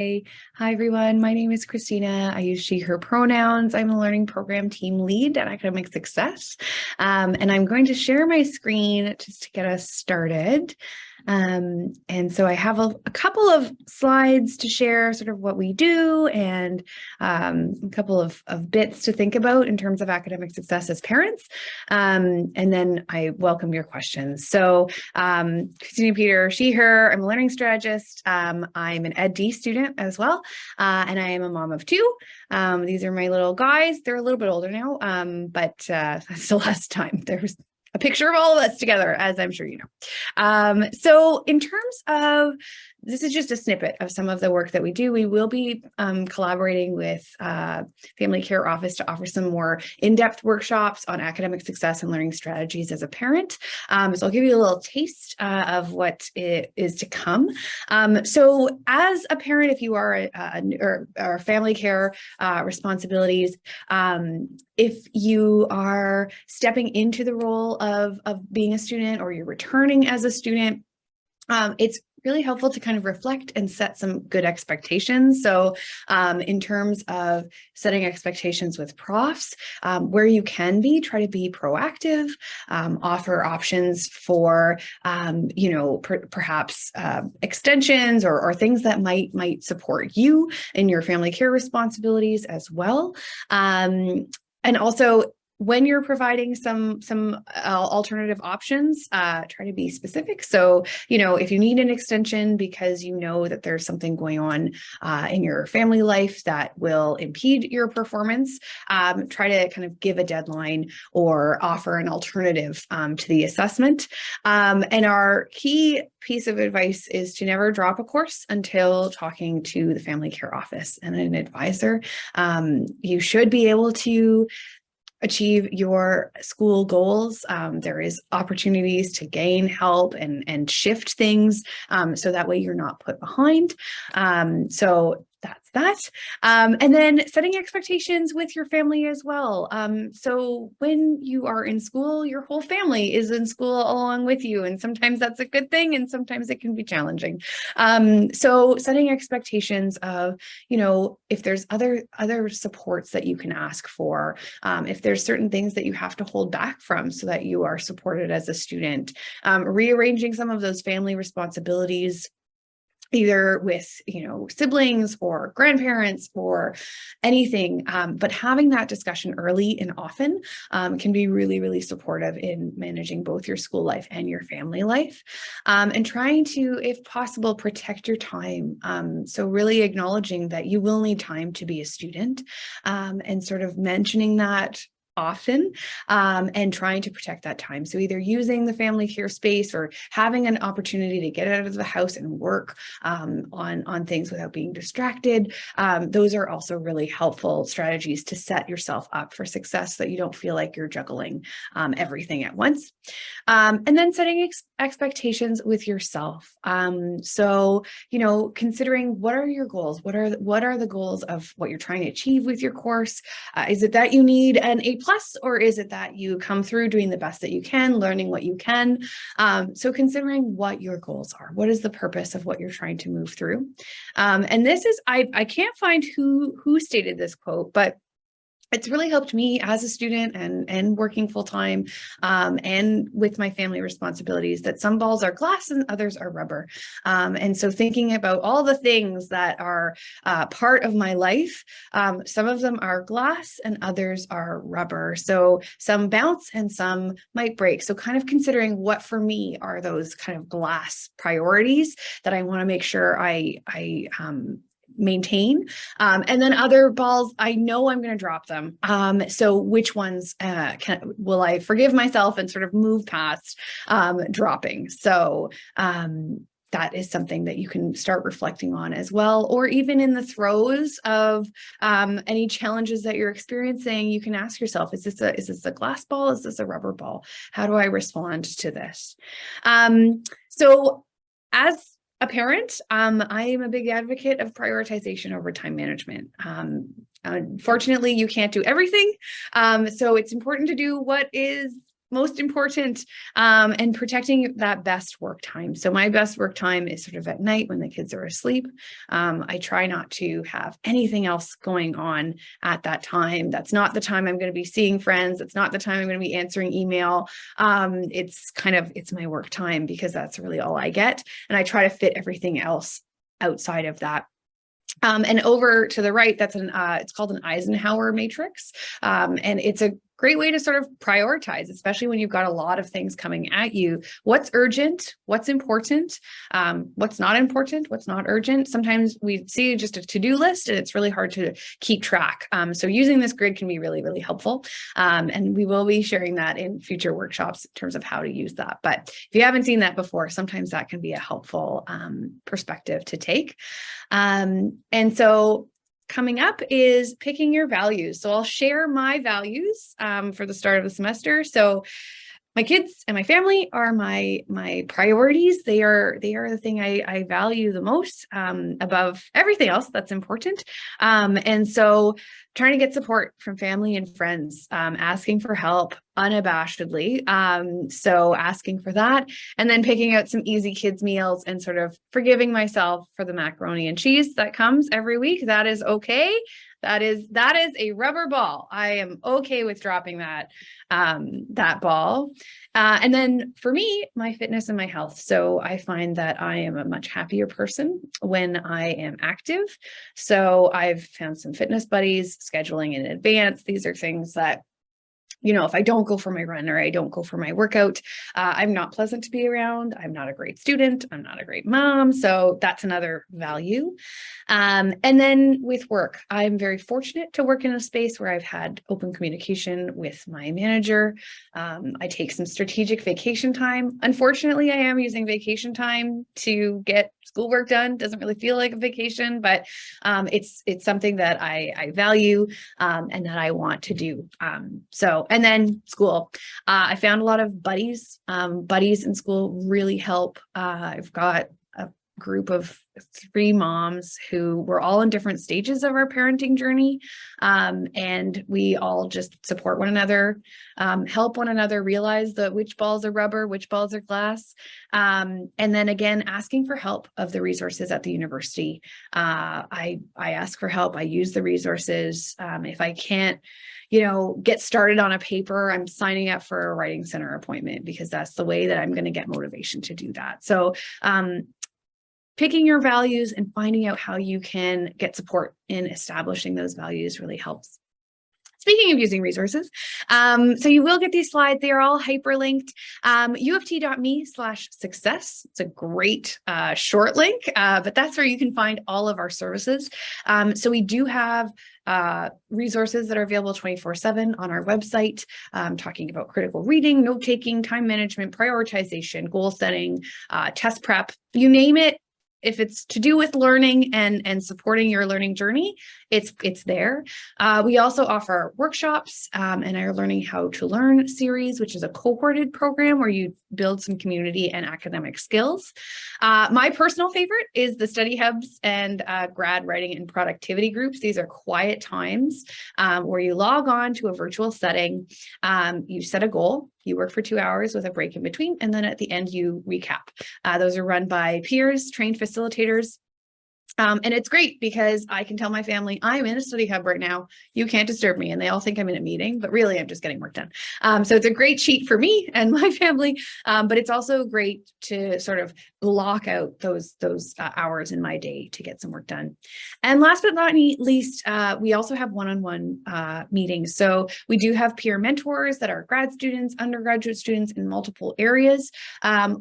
Hey, hi everyone. My name is Christina. I use she, her pronouns. I'm a learning program team lead at Academic Success. And I'm going to share my screen just to get us started. And so I have a couple of slides to share sort of what we do and a couple of bits to think about in terms of academic success as parents. And then I welcome your questions. So Christina Peter, she, her, I'm a learning strategist. I'm an Ed.D. student as well. And I am a mom of two. These are my little guys. They're a little bit older now, but that's the last time there's a picture of all of us together, as I'm sure you know. So in terms of, this is just a snippet of some of the work that we do. We will be collaborating with Family Care Office to offer some more in-depth workshops on academic success and learning strategies as a parent. So I'll give you a little taste of what it is to come. So as a parent, if you are or family care responsibilities, if you are stepping into the role of being a student or you're returning as a student, it's really helpful to kind of reflect and set some good expectations. So in terms of setting expectations with profs, where you can be, try to be proactive, offer options for, perhaps extensions or things that might support you in your family care responsibilities as well. And also, when you're providing some alternative options, try to be specific. So, if you need an extension because you know that there's something going on in your family life that will impede your performance, try to kind of give a deadline or offer an alternative to the assessment. And our key piece of advice is to never drop a course until talking to the family care office and an advisor. You should be able to achieve your school goals. There is opportunities to gain help and shift things so that way you're not put behind. So that's that. And then setting expectations with your family as well. So when you are in school, your whole family is in school along with you. And sometimes that's a good thing. And sometimes it can be challenging. So setting expectations of, if there's other supports that you can ask for, if there's certain things that you have to hold back from so that you are supported as a student, rearranging some of those family responsibilities, either with, siblings or grandparents or anything, but having that discussion early and often can be really, really supportive in managing both your school life and your family life, and trying to, if possible, protect your time. So really acknowledging that you will need time to be a student, and sort of mentioning that often, and trying to protect that time. So either using the family care space or having an opportunity to get out of the house and work on things without being distracted. Those are also really helpful strategies to set yourself up for success so that you don't feel like you're juggling everything at once. And then setting expectations with yourself. So, considering what are your goals? What are the goals of what you're trying to achieve with your course? Is it that you need an A+, or is it that you come through doing the best that you can, learning what you can? So considering what your goals are, what is the purpose of what you're trying to move through? And this is, I can't find who stated this quote, but it's really helped me as a student and working full time, and with my family responsibilities, that some balls are glass and others are rubber. And so thinking about all the things that are part of my life, some of them are glass and others are rubber. So some bounce and some might break. So kind of considering what for me are those kind of glass priorities that I want to make sure I maintain, and then other balls, I know I'm going to drop them. So which ones will I forgive myself and sort of move past dropping? So that is something that you can start reflecting on as well, or even in the throes of any challenges that you're experiencing, you can ask yourself, is this a glass ball? Is this a rubber ball? How do I respond to this? So as a parent, I am a big advocate of prioritization over time management. Unfortunately, you can't do everything. So it's important to do what is most important, and protecting that best work time. So my best work time is sort of at night when the kids are asleep. I try not to have anything else going on at that time. That's not the time I'm going to be seeing friends. That's not the time I'm going to be answering email. It's my work time because that's really all I get. And I try to fit everything else outside of that. And over to the right, that's it's called an Eisenhower matrix. And it's a great way to sort of prioritize, especially when you've got a lot of things coming at you. What's urgent? What's important? What's not important? What's not urgent? Sometimes we see just a to-do list and it's really hard to keep track. So using this grid can be really, really helpful. And we will be sharing that in future workshops in terms of how to use that. But if you haven't seen that before, sometimes that can be a helpful perspective to take. And so coming up is picking your values. So I'll share my values for the start of the semester. So my kids and my family are my priorities. They are the thing I value the most above everything else that's important. And so trying to get support from family and friends, asking for help unabashedly. So asking for that, and then picking out some easy kids meals and sort of forgiving myself for the macaroni and cheese that comes every week. That is okay. That is a rubber ball. I am okay with dropping that ball. And then for me, my fitness and my health. So I find that I am a much happier person when I am active. So I've found some fitness buddies, scheduling in advance. These are things that, if I don't go for my run or I don't go for my workout, I'm not pleasant to be around. I'm not a great student. I'm not a great mom. So that's another value. And then with work, I'm very fortunate to work in a space where I've had open communication with my manager. I take some strategic vacation time. Unfortunately, I am using vacation time to get schoolwork done. Doesn't really feel like a vacation, but it's something that I value and that I want to do. And then school. I found a lot of buddies. Buddies in school really help. I've got a group of 3 moms who were all in different stages of our parenting journey. And we all just support one another, help one another realize which balls are rubber, which balls are glass. And then again, asking for help of the resources at the university. I ask for help. I use the resources. If I can't, get started on a paper, I'm signing up for a writing center appointment because that's the way that I'm going to get motivation to do that. So, picking your values and finding out how you can get support in establishing those values really helps. Speaking of using resources, so you will get these slides. They are all hyperlinked. uft.me/success. It's a great short link, but that's where you can find all of our services. So we do have resources that are available 24/7 on our website, talking about critical reading, note-taking, time management, prioritization, goal setting, test prep, you name it. If it's to do with learning and supporting your learning journey, it's there. We also offer workshops and our Learning How to Learn series, which is a cohorted program where you build some community and academic skills. My personal favorite is the study hubs and grad writing and productivity groups. These are quiet times where you log on to a virtual setting, you set a goal, you work for 2 hours with a break in between, and then at the end you recap. Those are run by peers, trained facilitators. And it's great because I can tell my family, I'm in a study hub right now. You can't disturb me. And they all think I'm in a meeting, but really I'm just getting work done. So it's a great cheat for me and my family. But it's also great to sort of block out those hours in my day to get some work done. And last but not least, we also have one-on-one meetings. So we do have peer mentors that are grad students, undergraduate students in multiple areas.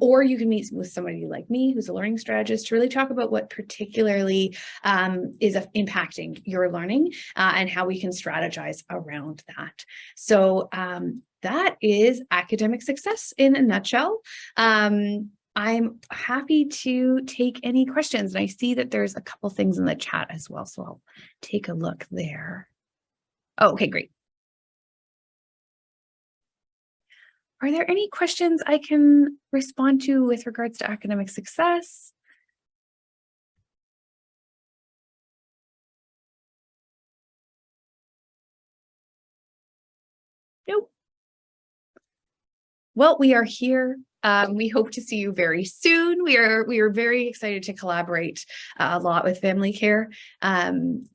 Or you can meet with somebody like me, who's a learning strategist, to really talk about what particularly is impacting your learning and how we can strategize around that. So that is academic success in a nutshell. I'm happy to take any questions. And I see that there's a couple things in the chat as well. So I'll take a look there. Oh, okay, great. Are there any questions I can respond to with regards to academic success? Nope. Well, we are here. We hope to see you very soon. We are very excited to collaborate a lot with family care. And